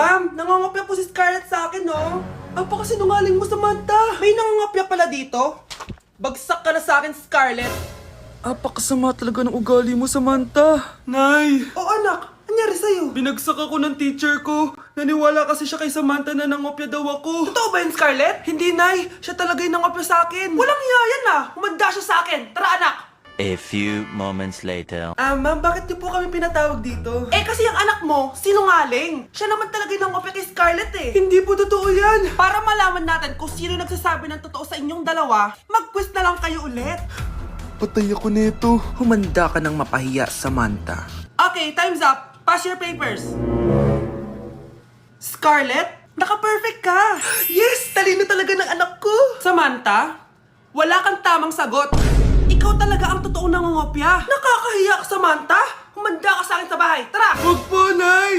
Ma'am, nangangopya po si Scarlett sa akin, no? Apakasinungaling mo, Samantha. May nangangopya pala dito? Bagsak ka na sa akin, Scarlett. Apakasama talaga ng ugali mo, Samantha. Nay! O anak, anyari sa'yo? Binagsak ako ng teacher ko. Naniwala kasi siya kay Samantha na nangopya daw ako. Totoo ba yun, Scarlett? Hindi, Nay. Siya talaga yung nangopya sa akin. Walang iya yan ah. Humanda siya sa akin. Tara, anak. A few moments later. Ma'am, bakit niyo po kami pinatawag dito? Eh kasi ang anak mo, sinungaling. Siya naman talaga yung nangopya kay Scarlett eh. Hindi po totoo yan. Para malaman natin kung sino nagsasabi ng totoo sa inyong dalawa, mag-quiz na lang kayo ulit. Patay ako nito. Humanda ka ng mapahiya, Samantha. Okay, time's up. Pass your papers. Scarlett, naka-perfect ka. Yes! Talino talaga ng anak ko. Samantha, wala kang tamang sagot. Ikaw talaga ang totoong nangungopya. Nakakahiya ka, Samantha. Humanda ka sa akin sa bahay. Tara! Huwag po, Nay!